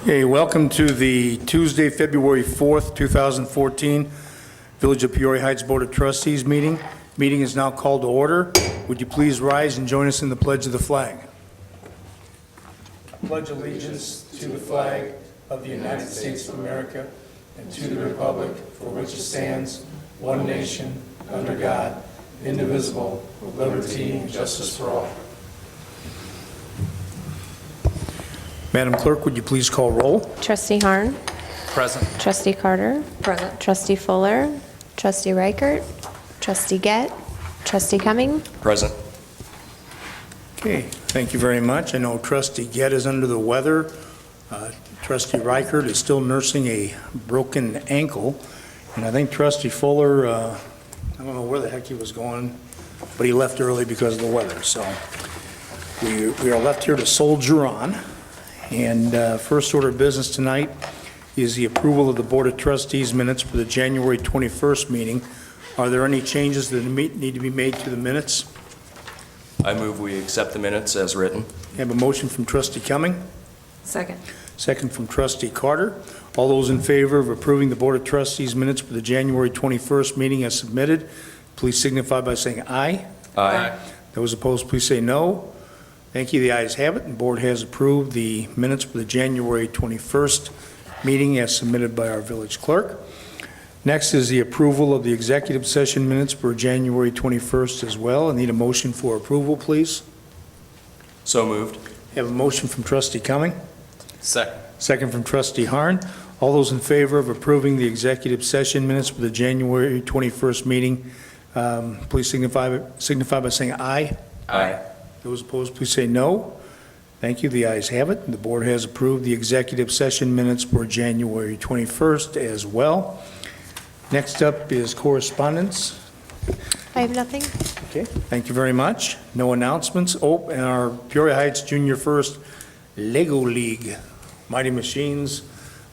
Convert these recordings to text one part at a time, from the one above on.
Hey, welcome to the Tuesday, February 4th, 2014 Village of Peoria Heights Board of Trustees meeting. Meeting is now called to order. Would you please rise and join us in the pledge of the flag? Pledge allegiance to the flag of the United States of America and to the republic for which it stands, one nation, under God, indivisible, with liberty and justice for all. Madam Clerk, would you please call roll? Trustee Harn. Present. Trustee Carter. Present. Trustee Fuller. Trustee Reichert. Trustee Gett. Trustee Cumming. Present. Okay, thank you very much. I know Trustee Gett is under the weather. Trustee Reichert is still nursing a broken ankle. And I think Trustee Fuller, I don't know where the heck he was going, but he left early because of the weather. So we are left here to soldier on. And first order of business tonight is the approval of the Board of Trustees minutes for the January 21st meeting. Are there any changes that need to be made to the minutes? I move we accept the minutes as written. I have a motion from Trustee Cumming. Second. Second from Trustee Carter. All those in favor of approving the Board of Trustees minutes for the January 21st meeting as submitted, please signify by saying aye. Aye. Those opposed, please say no. Thank you. The ayes have it. The board has approved the minutes for the January 21st meeting as submitted by our village clerk. Next is the approval of the executive session minutes for January 21st as well. I need a motion for approval, please. So moved. I have a motion from Trustee Cumming. Second. Second from Trustee Harn. All those in favor of approving the executive session minutes for the January 21st meeting, please signify by saying aye. Aye. Those opposed, please say no. Thank you. The ayes have it. The board has approved the executive session minutes for January 21st as well. Next up is correspondence. I have nothing. Okay, thank you very much. No announcements. Oh, and our Peoria Heights Junior First Lego League Mighty Machines.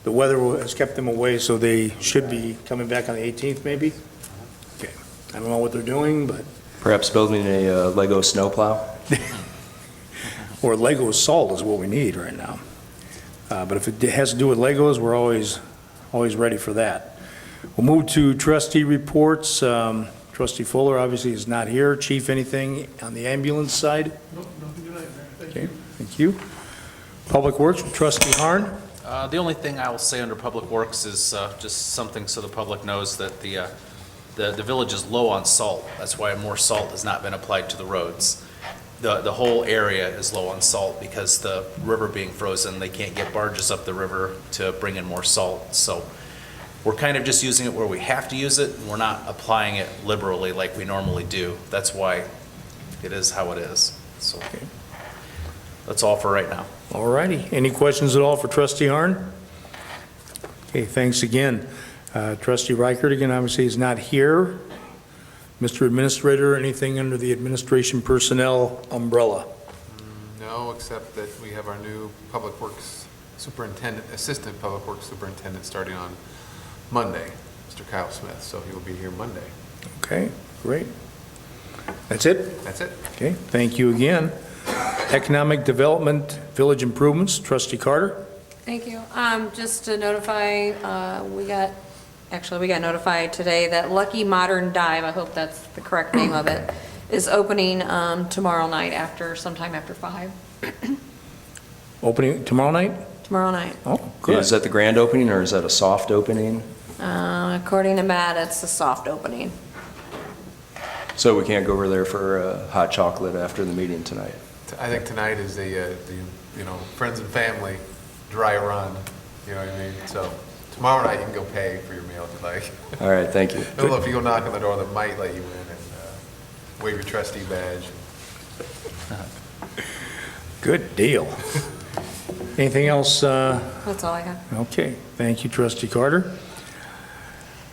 The weather has kept them away, so they should be coming back on the 18th maybe. Okay, I don't know what they're doing, but. Perhaps building a Lego snowplow? Or Lego salt is what we need right now. But if it has to do with Legos, we're always ready for that. We'll move to trustee reports. Trustee Fuller obviously is not here. Chief, anything on the ambulance side? Nope, nothing tonight, Mayor. Thank Okay, thank you. Public Works, Trustee Harn. The only thing I will say under Public Works is just something so the public knows that the village is low on salt. That's why more salt has not been applied to the roads. The whole area is low on salt because the river being frozen, they can't get barges up the river to bring in more salt. So we're kind of just using it where we have to use it, and we're not applying it liberally like we normally do. That's why it is how it is. So that's all for right now. All righty. Any questions at all for Trustee Harn? Okay, thanks again. Trustee Reichert, again, obviously is not here. Mr. Administrator, anything under the administration personnel umbrella? No, except that we have our new Public Works Superintendent, Assistant Public Works Superintendent starting on Monday, Mr. Kyle Smith, so he will be here Monday. Okay, great. That's it? That's it. Okay, thank you again. Economic Development, Village Improvements, Trustee Carter. Thank you. Just to notify, we got notified today that Lucky Modern Dive, I hope that's the correct name of it, is opening tomorrow night sometime after 5. Opening tomorrow night? Tomorrow night. Oh, good. Is that the grand opening or is that a soft opening? According to Matt, it's a soft opening. So we can't go over there for hot chocolate after the meeting tonight? I think tonight is the friends and family dry run, you know what I mean? So tomorrow night you can go pay for your meal if you like. All right, thank you. I don't know if you go knock on the door, they might let you in and wave your trustee badge. Good deal. Anything else? That's all I have. Okay, thank you, Trustee Carter.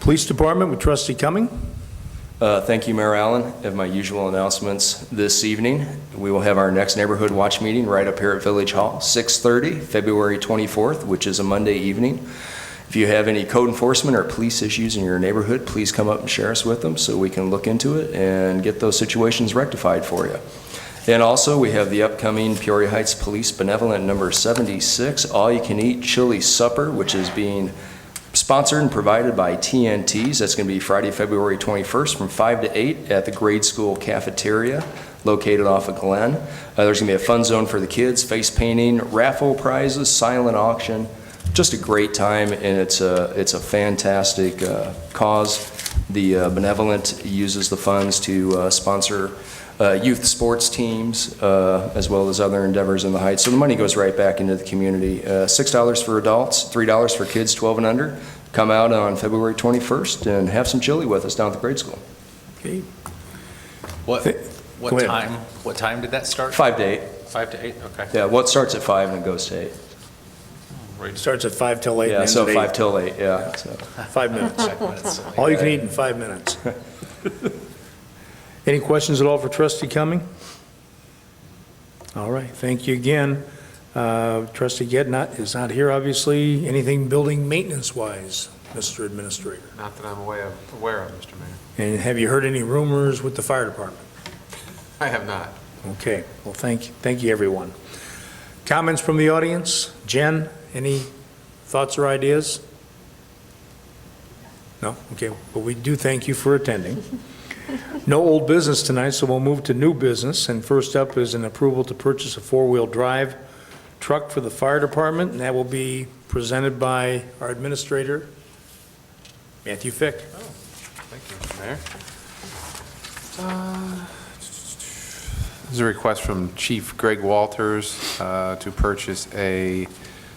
Police Department with Trustee Cumming. Thank you, Mayor Allen. I have my usual announcements this evening. We will have our next Neighborhood Watch meeting right up here at Village Hall, 6:30, February 24th, which is a Monday evening. If you have any code enforcement or police issues in your neighborhood, please come up and share us with them so we can look into it and get those situations rectified for you. And also, we have the upcoming Peoria Heights Police Benevolent number 76, all-you-can-eat chili supper, which is being sponsored and provided by TNTs. That's going to be Friday, February 21st from 5 to 8 at the grade school cafeteria located off of Glen. There's going to be a fun zone for the kids, face painting, raffle prizes, silent auction. Just a great time, and it's a fantastic cause. The Benevolent uses the funds to sponsor youth sports teams, as well as other endeavors in the Heights. So the money goes right back into the community. $6 for adults, $3 for kids 12 and under. Come out on February 21st and have some chili with us down at the grade school. Okay. What Go ahead. time, what time did that start? 5 to 8. 5 to 8, okay. Yeah, well, it starts at 5 and it goes to 8. Right. Starts at 5 till 8. and Yeah, ends so at 8. 5 till 8, yeah. So. 5 minutes. 5 minutes. All you can eat in 5 minutes. Any questions at all for Trustee Cumming? All right, thank you again. Trustee Gett is not here, obviously. Anything building maintenance-wise, Mr. Administrator? Not that I'm aware of, Mr. Mayor. And have you heard any rumors with the fire department? I have not. Okay, well, thank you, everyone. Comments from the audience? Jen, any thoughts or ideas? No? Okay, well, we do thank you for attending. No old business tonight, so we'll move to new business. And first up is an approval to purchase a four-wheel drive truck for the fire department, and that will be presented by our administrator, Matthew Fick. Thank you, Mr. Mayor. This is a request from Chief Greg Walters to purchase a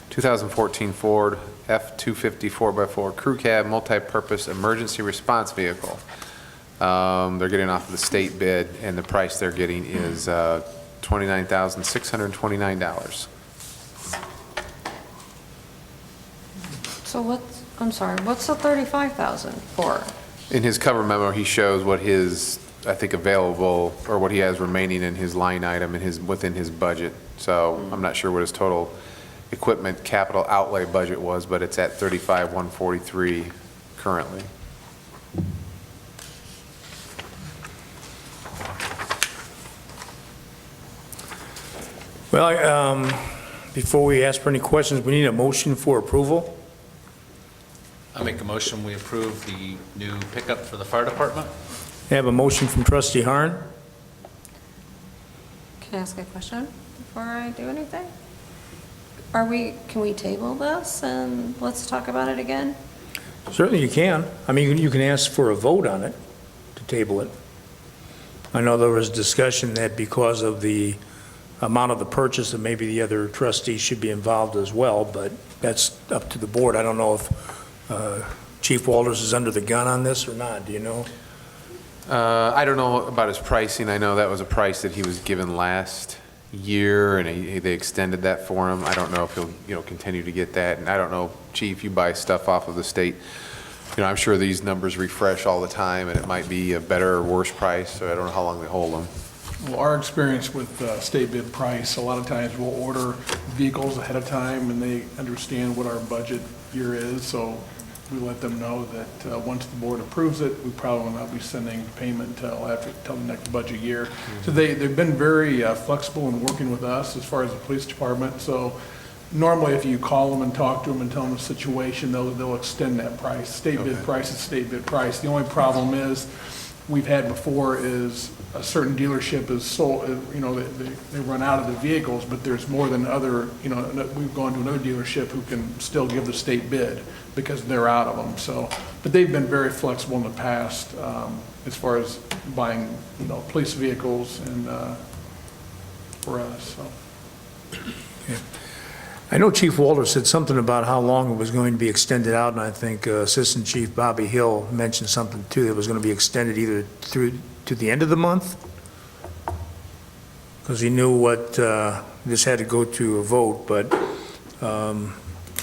2014 Ford F-250 4x4 crew cab multi-purpose emergency response vehicle. They're getting off of the state bid, and the price they're getting is $29,629. So what's the 35,000 for? In his cover memo, he shows what his, I think, available, or what he has remaining in his line item within his budget. So I'm not sure what his total equipment capital outlay budget was, but it's at $35,143 currently. Well, before we ask for any questions, we need a motion for approval. I make a motion, we approve the new pickup for the fire department. I have a motion from Trustee Harn. Can I ask a question before I do anything? Can we table this and let's talk about it again? Certainly you can. I mean, you can ask for a vote on it, to table it. I know there was discussion that because of the amount of the purchase, that maybe the other trustees should be involved as well, but that's up to the board. I don't know if Chief Walters is under the gun on this or not. Do you know? I don't know about his pricing. I know that was a price that he was given last year, and they extended that for him. I don't know if he'll continue to get that. And I don't know, Chief, you buy stuff off of the state. I'm sure these numbers refresh all the time, and it might be a better or worse price, so I don't know how long they hold them. Well, our experience with state bid price, a lot of times we'll order vehicles ahead of time and they understand what our budget year is, so we let them know that once the board approves it, we probably will not be sending payment till the next budget year. So they've been very flexible in working with us as far as the police department, so normally if you call them and talk to them and tell them the situation, they'll extend that price. State bid price is state bid price. The only problem is, we've had before is a certain dealership is sold, they run out of the vehicles, but there's more than other, we've gone to another dealership who can still give the state bid because they're out of them. So, but they've been very flexible in the past as far as buying, police vehicles and for us, so. Yeah. I know Chief Walters said something about how long it was going to be extended out, and I think Assistant Chief Bobby Hill mentioned something too, that it was going to be extended either through to the end of the month, because he knew what, this had to go to a vote, but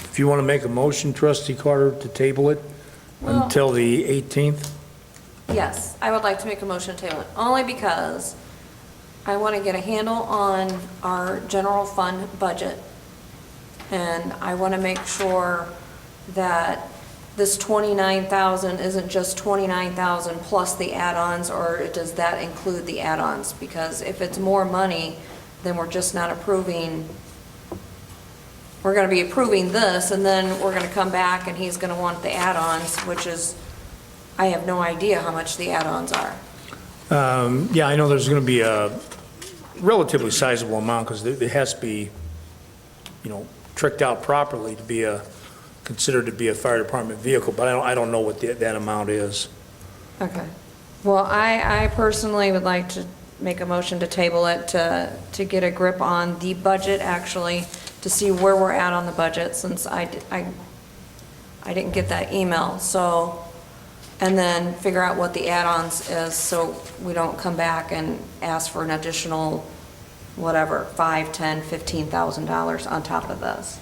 if you want to make a motion, Trustee Carter, to table it until the 18th? Yes, I would like to make a motion to table it, only because I want to get a handle on our general fund budget. And I want to make sure that this 29,000 isn't just 29,000 plus the add-ons, or does that include the add-ons? Because if it's more money, then we're just not approving, we're gonna be approving this, and then we're gonna come back and he's gonna want the add-ons, which is, I have no idea how much the add-ons are. Yeah, I know there's going to be a relatively sizable amount because it has to be, tricked out properly to be considered to be a fire department vehicle, but I don't know what that amount is. Okay. Well, I personally would like to make a motion to table it to get a grip on the budget, actually, to see where we're at on the budget, since I didn't get that email, so, and then figure out what the add-ons is, so we don't come back and ask for an additional, whatever, $5,000, $10,000, $15,000 on top of this.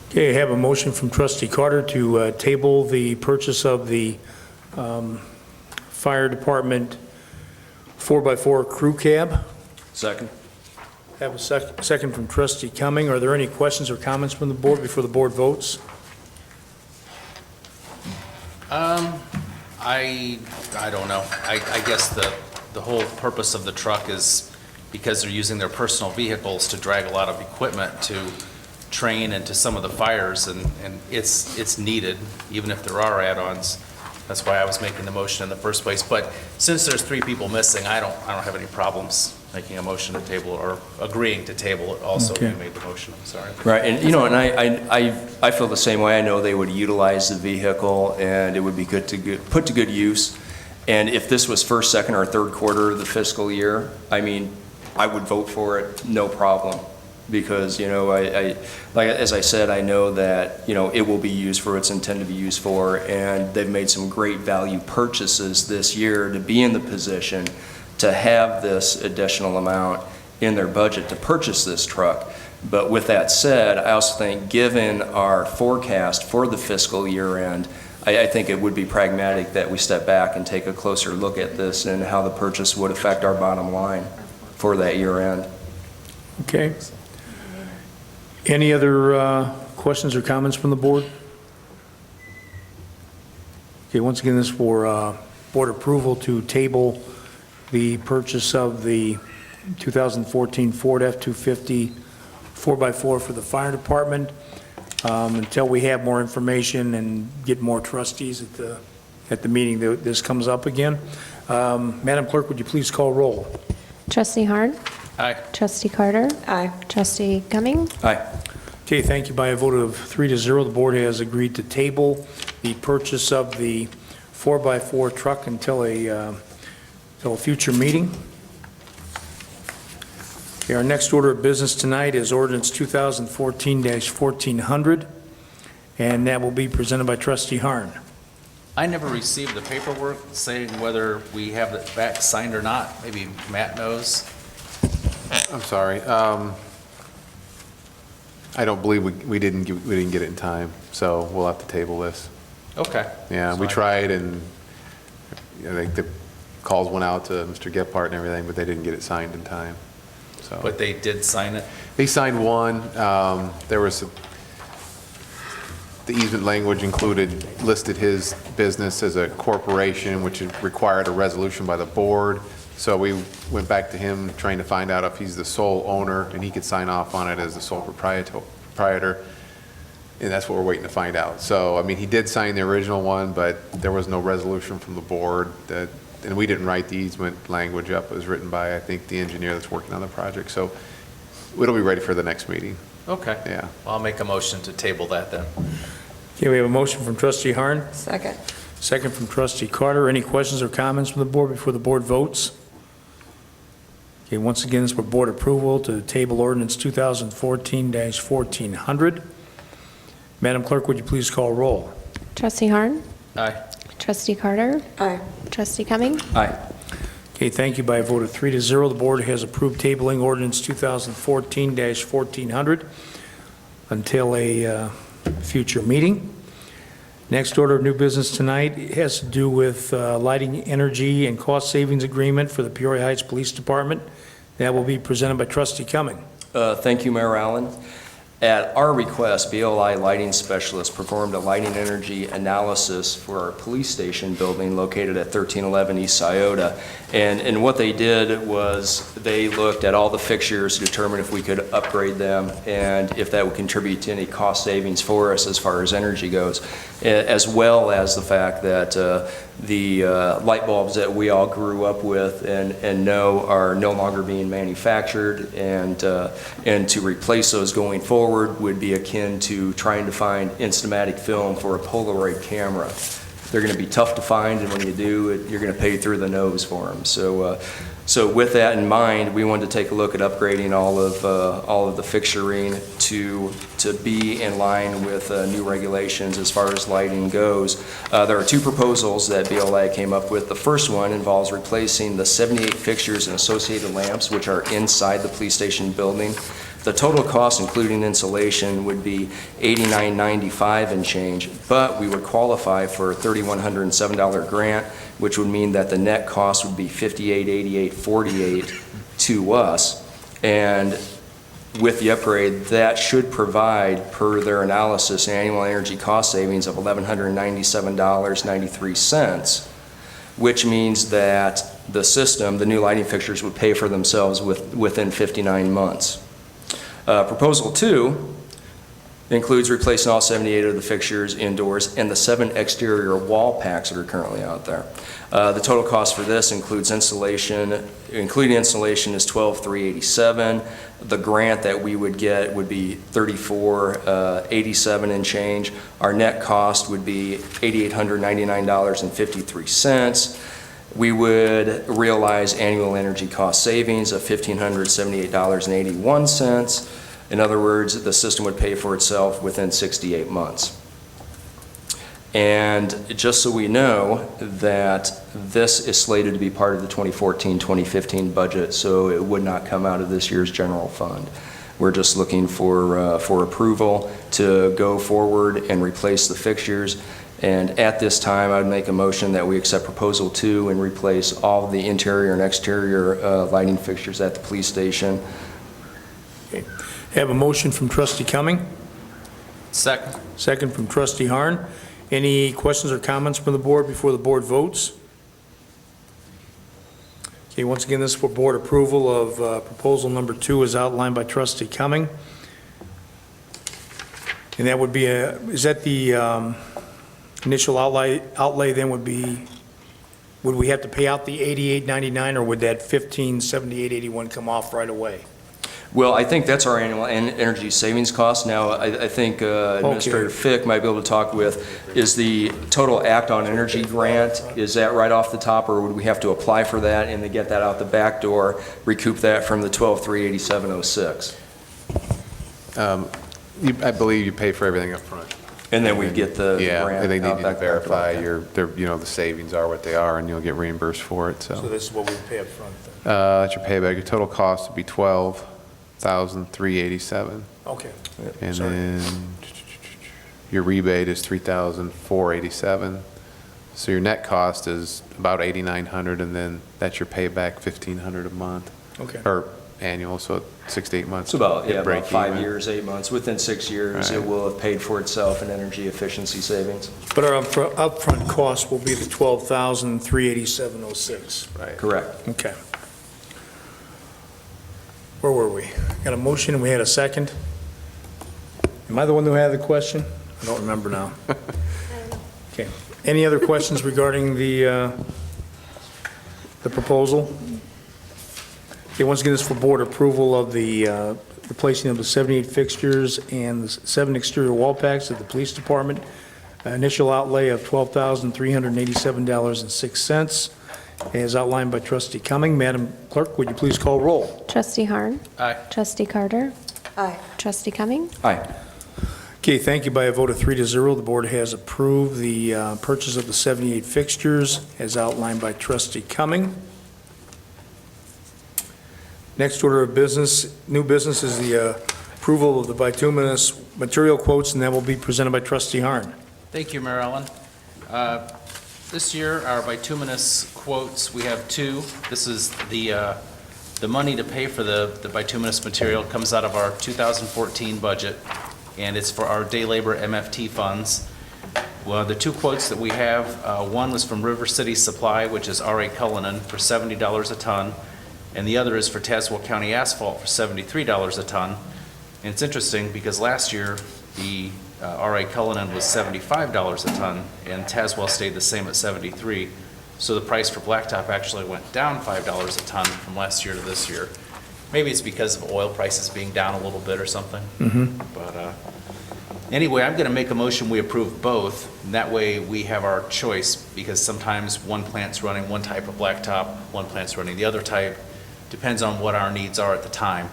Okay, I have a motion from trustee Carter to table the purchase of the fire department 4x4 crew cab. Second. I have a second from trustee Cumming. Are there any questions or comments from the board before the board votes? I don't know. I guess the whole purpose of the truck is because they're using their personal vehicles to drag a lot of equipment to train into some of the fires, and it's needed, even if there are add-ons. That's why I was making the motion in the first place. But since there's 3 people missing, I don't have any problems making a motion to table or agreeing to table it also. Okay. You made the motion, I'm sorry. Right, and I feel the same way. I know they would utilize the vehicle, and it would be put to good use. And if this was first, second, or third quarter of the fiscal year, I mean, I would vote for it, no problem. Because, like, as I said, I know that, it will be used for what it's intended to be used for, and they've made some great value purchases this year to be in the position to have this additional amount in their budget to purchase this truck. But with that said, I also think, given our forecast for the fiscal year end, I think it would be pragmatic that we step back and take a closer look at this and how the purchase would affect our bottom line for that year end. Okay. Any other questions or comments from the board? Okay, once again, this is for board approval to table the purchase of the 2014 Ford F-250 4x4 for the fire department until we have more information and get more trustees at the meeting that this comes up again. Madam Clerk, would you please call roll? Trustee Harn? Aye. Trustee Carter? Aye. Trustee Cumming? Aye. Okay, thank you. By a vote of 3-0, the board has agreed to table the purchase of the 4x4 truck until a future meeting. Okay, our next order of business tonight is ordinance 2014-1400, and that will be presented by trustee Harn. I never received the paperwork saying whether we have it back signed or not. Maybe Matt knows. I'm sorry. I don't believe we didn't get it in time, so we'll have to table this. Okay. Yeah, That's we fine. tried, and I think the calls went out to Mr. Gephardt and everything, but they didn't get it signed in time. So But they did sign it? they signed one. There was the easement language listed his business as a corporation, which required a resolution by the board. So we went back to him trying to find out if he's the sole owner and he could sign off on it as the sole proprietor. And that's what we're waiting to find out. So, I mean, he did sign the original one, but there was no resolution from the board and we didn't write the easement language up. It was written by, I think, the engineer that's working on the project. So it'll be ready for the next meeting. Okay. Yeah. I'll make a motion to table that then. Okay, we have a motion from trustee Harn, Second. second from trustee Carter. Any questions or comments from the board before the board votes? Okay, once again, this is for board approval to table ordinance 2014-1400. Madam Clerk, would you please call roll? Trustee Harn? Aye. Trustee Carter? Aye. Trustee Cumming? Aye. Okay, thank you. By a vote of 3-0, the board has approved tabling ordinance 2014-1400 until a future meeting. Next order of new business tonight has to do with lighting energy and cost savings agreement for the Peoria Heights Police Department. That will be presented by trustee Cumming. Thank you, Mayor Allen. At our request, BLI lighting specialists performed a lighting energy analysis for our police station building located at 1311 East Scioto. And what they did was they looked at all the fixtures to determine if we could upgrade them and if that would contribute to any cost savings for us as far as energy goes, as well as the fact that the light bulbs that we all grew up with and know are no longer being manufactured, and to replace those going forward would be akin to trying to find Instamatic film for a Polaroid camera. They're going to be tough to find, and when you do, you're going to pay through the nose for them. So with that in mind, we wanted to take a look at upgrading all of the fixturing to be in line with new regulations as far as lighting goes. There are two proposals that BLA came up with. The first one involves replacing the 78 fixtures and associated lamps, which are inside the police station building. The total cost, including insulation, would be $89.95 and change, but we would qualify for a $3,107 grant, which would mean that the net cost would be $5888.48 to us. And with the upgrade, that should provide, per their analysis, annual energy cost savings of $1,197.93, which means that the system, the new lighting fixtures, would pay for themselves within 59 months. Proposal 2 includes replacing all 78 of the fixtures indoors and the 7 exterior wall packs that are currently out there. The total cost for this includes installation, including installation, is $12,387. The grant that we would get would be $34,87 and change. Our net cost would be $899.53. We would realize annual energy cost savings of $1,578.81. In other words, the system would pay for itself within 68 months. And just so we know that this is slated to be part of the 2014-2015 budget, so it would not come out of this year's general fund. We're just looking for approval to go forward and replace the fixtures. And at this time, I would make a motion that we accept Proposal 2 and replace all of the interior and exterior lighting fixtures at the police station. Okay. Have a motion from Trustee Cumming, Second. second from Trustee Harn. Any questions or comments from the board before the board votes? Okay, once again, this is for board approval of proposal number 2 as outlined by Trustee Cumming. And that would be is that the initial outlay then would be, would we have to pay out the $88.99, or would that $1578.81 come off right away? Well, I think that's our annual energy savings cost. Now, I think Administrator Fick might be able to talk with, is the total Act on Energy grant, is that right off the top, or would we have to apply for that and then get that out the back door, recoup that from the $12,387.06? I believe you pay for everything up front. And then we get the Yeah, grant I think they out need to back door. verify the savings are what they are, and you'll get reimbursed for it, So so. this is what we pay up front then? That's your payback. Your total cost would be $12,387. Okay. And Sorry. then your rebate is $3,487. So your net cost is about $8,900, and then that's your payback, $1,500 a month. Okay. Or annual, so 6 to 8 months. It's about, Hit about break 5 even. years, 8 months. Within 6 years, Right. it will have paid for itself in energy efficiency savings. But our upfront cost will be the $12,387.06. Right. Correct. Okay. Where were we? Got a motion, and we had a second? Am I the one who had the question? I don't remember now. Okay. Any other questions regarding the proposal? Okay, once again, this is for board approval of the replacing of the 78 fixtures and the 7 exterior wall packs at the police department. Initial outlay of $12,387.06, as outlined by Trustee Cumming. Madam Clerk, would you please call roll? Trustee Harn. Aye. Trustee Carter. Aye. Trustee Cumming. Aye. Okay, thank you. By a vote of 3-0, the board has approved the purchase of the 78 fixtures as outlined by Trustee Cumming. Next order of business, new business, is the approval of the bituminous material quotes, and that will be presented by Trustee Harn. Thank you, Mayor Allen. This year, our bituminous quotes, we have 2. This is the The money to pay for the bituminous material comes out of our 2014 budget, and it's for our day labor MFT funds. Well, the two quotes that we have, one was from River City Supply, which is R.A. Cullinan, for $70 a ton, and the other is for Tazewell County Asphalt for $73 a ton. And it's interesting because last year, the R.A. Cullinan was $75 a ton, and Tazewell stayed the same at $73. So the price for blacktop actually went down $5 a ton from last year to this year. Maybe it's because of oil prices being down a little bit or something. But anyway, I'm going to make a motion, we approve both. And that way we have our choice, because sometimes one plant's running one type of blacktop, one plant's running the other type. Depends on what our needs are at the time.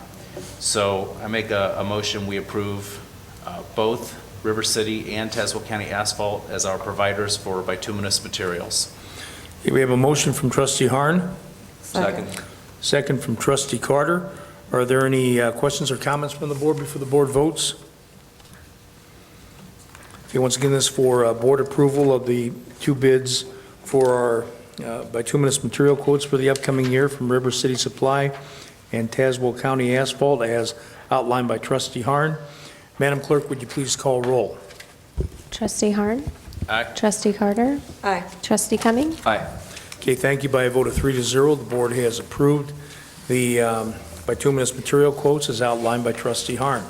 So I make a motion, we approve both River City and Tazewell County Asphalt as our providers for bituminous materials. Okay, we have a motion from trustee Harn, Second. second from trustee Carter. Are there any questions or comments from the board before the board votes? Okay, once again, this is for board approval of the two bids for our bituminous material quotes for the upcoming year from River City Supply and Tazewell County Asphalt as outlined by trustee Harn. Madam Clerk, would you please call roll? Trustee Harn? Aye. Trustee Carter? Aye. Trustee Cumming? Aye. Okay, thank you. By a vote of 3-0, the board has approved the bituminous material quotes as outlined by trustee Harn.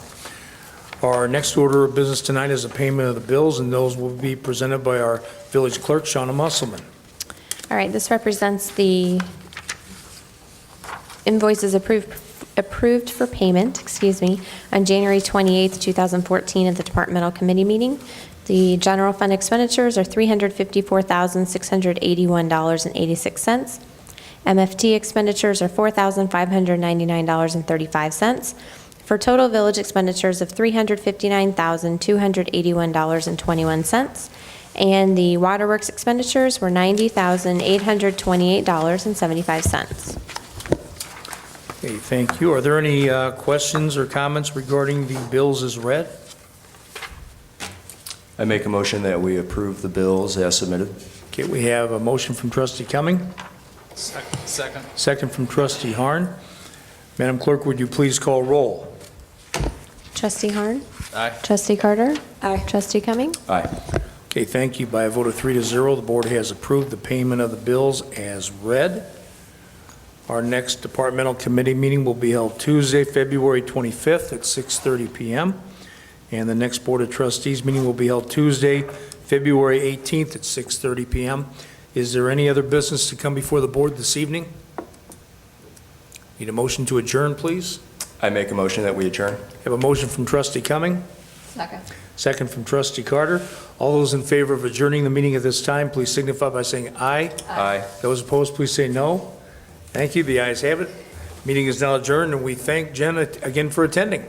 Our next order of business tonight is a payment of the bills, and those will be presented by our village clerk, Shauna Musselman. All right, this represents the invoices approved for payment, on January 28th, 2014 at the departmental committee meeting. The general fund expenditures are $354,681.86. MFT expenditures are $4,599.35, for total village expenditures of $359,281.21. And the waterworks expenditures were $90,828.75. Okay, thank you. Are there any questions or comments regarding the bills as read? I make a motion that we approve the bills as submitted. Okay, we have a motion from trustee Cumming, Second. second from trustee Harn. Madam Clerk, would you please call roll? Trustee Harn? Aye. Trustee Carter? Aye. Trustee Cumming? Aye. Okay, thank you. By a vote of 3-0, the board has approved the payment of the bills as read. Our next departmental committee meeting will be held Tuesday, February 25th at 6:30 p.m. And the next Board of Trustees meeting will be held Tuesday, February 18th at 6:30 p.m. Is there any other business to come before the board this evening? Need a motion to adjourn, please? I make a motion that we adjourn. Have a motion from trustee Cumming, Second. second from trustee Carter. All those in favor of adjourning the meeting at this time, please signify by saying aye. Aye. Those opposed, please say no. Thank you. The ayes have it. Meeting is now adjourned, and we thank Jen again for attending.